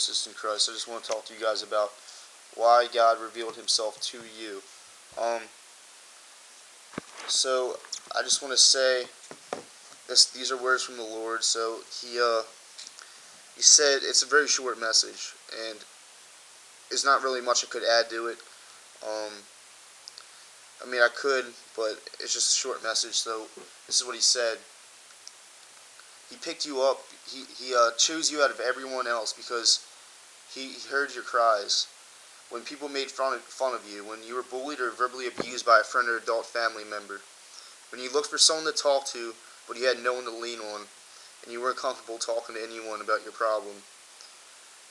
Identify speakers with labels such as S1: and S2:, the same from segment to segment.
S1: closest in Christ, I just want to talk to you guys about why God revealed himself to you. Um, so I just want to say these are words from the Lord. So he said it's a very short message, and there's not really much I could add to it. Um, I mean, I could, but it's just a short message. So this is what he said. He picked you up. He chose you out of everyone else because he heard your cries. When people made fun of you, when you were bullied or verbally abused by a friend or adult family member, when you looked for someone to talk to, but you had no one to lean on, and you weren't comfortable talking to anyone about your problem,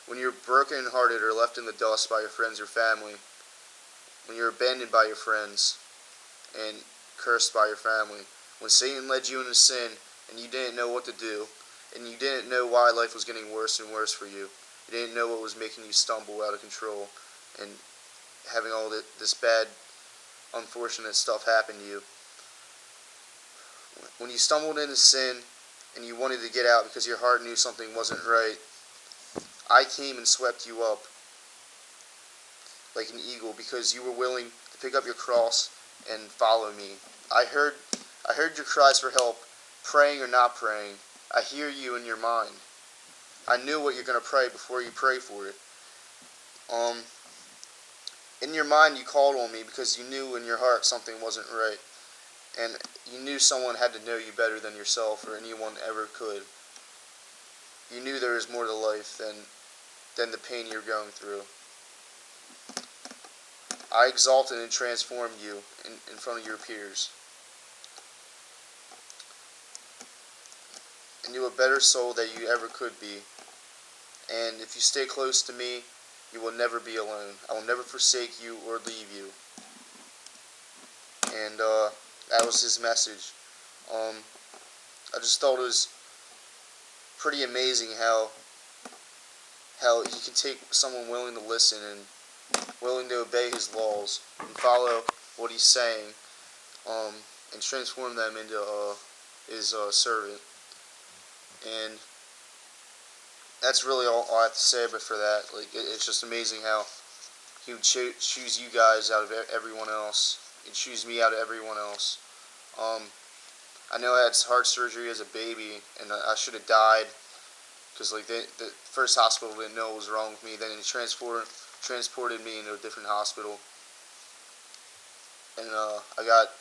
S1: when you were broken-hearted or left in the dust by your friends or family, when you were abandoned by your friends and cursed by your family, when Satan led you into sin and you didn't know what to do, and you didn't know why life was getting worse and worse for you, you didn't know what was making you stumble out of control and having all this bad, unfortunate stuff happen to you. When you stumbled into sin and you wanted to get out because your heart knew something wasn't right, I came and swept you up like an eagle because you were willing to pick up your cross and follow me. I heard your cries for help, praying or not praying. I hear you in your mind. I knew what you're going to pray before you pray for it. In your mind, you called on me because you knew in your heart something wasn't right. And you knew someone had to know you better than yourself or anyone ever could. You knew there was more to life than the pain you're going through. I exalted and transformed you in front of your peers. And you a better soul than you ever could be. And if you stay close to me, you will never be alone. I will never forsake you or leave you. And that was his message. I just thought it was pretty amazing how he can take someone willing to listen and willing to obey his laws and follow what he's saying, and transform them into his servant. And that's really all I have to say about for that. Like it's just amazing how he would choose you guys out of everyone else and choose me out of everyone else. I know I had heart surgery as a baby, and I should have died because like the first hospital didn't know what was wrong with me. Then he transported me into a different hospital, and I got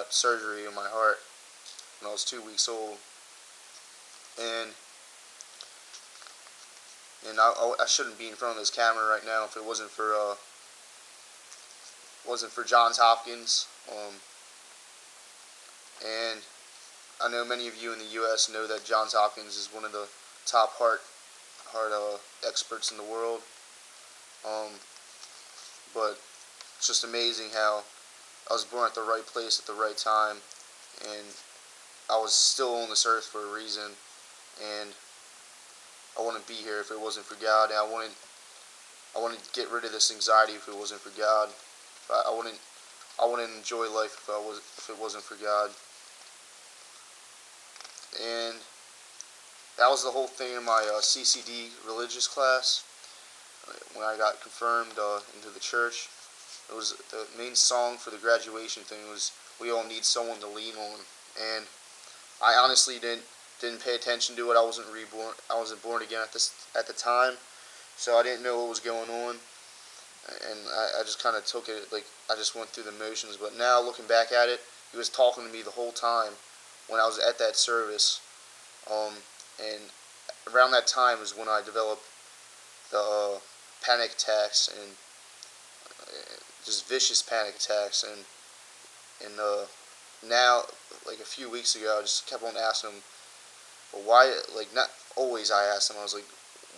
S1: surgery in my heart when I was 2 weeks old, and I shouldn't be in front of this camera right now if it wasn't for Johns Hopkins, and I know many of you in the U.S. know that Johns Hopkins is one of the top heart experts in the world. But it's just amazing how I was born at the right place at the right time, and I was still on this earth for a reason, and I wouldn't be here if it wasn't for God, and I wouldn't get rid of this anxiety if it wasn't for God. I wouldn't enjoy life if it wasn't for God. And that was the whole thing in my CCD religious class when I got confirmed into the church. It was the main song for the graduation thing was "We All Need Someone to Lean On," and I honestly didn't pay attention to it. I wasn't reborn. I wasn't born again at the time, so I didn't know what was going on, and I just kind of took it like I just went through the motions. But now looking back at it, he was talking to me the whole time when I was at that service, and around that time is when I developed the panic attacks and just vicious panic attacks, and now like a few weeks ago I just kept on asking him, well, why, like not always I asked him, I was like,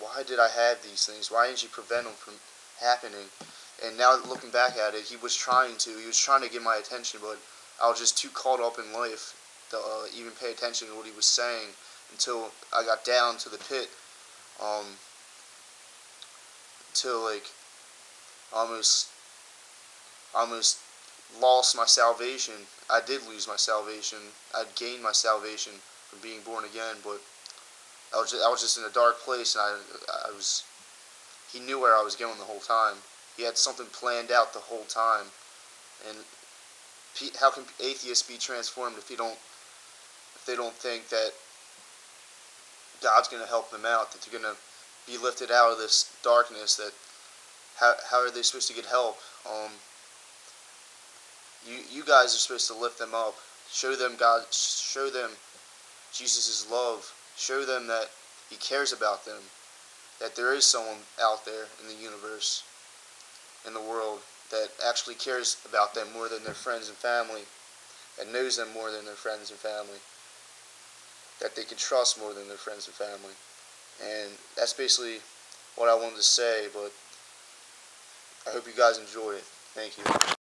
S1: why did I have these things, why didn't you prevent them from happening? And now looking back at it, he was trying to get my attention, but I was just too caught up in life to even pay attention to what he was saying until I got down to the pit, until like almost lost my salvation. I did lose my salvation. I'd gained my salvation from being born again, but I was just in a dark place, and I was he knew where I was going the whole time. He had something planned out the whole time. And how can atheists be transformed if they don't think that God's going to help them out, that they're going to be lifted out of this darkness? That how are they supposed to get help? You guys are supposed to lift them up, show them God, show them Jesus' love, show them that He cares about them, that there is someone out there in the universe, in the world, that actually cares about them more than their friends and family, that knows them more than their friends and family, that they can trust more than their friends and family. And that's basically what I wanted to say, but I hope you guys enjoy it. Thank you.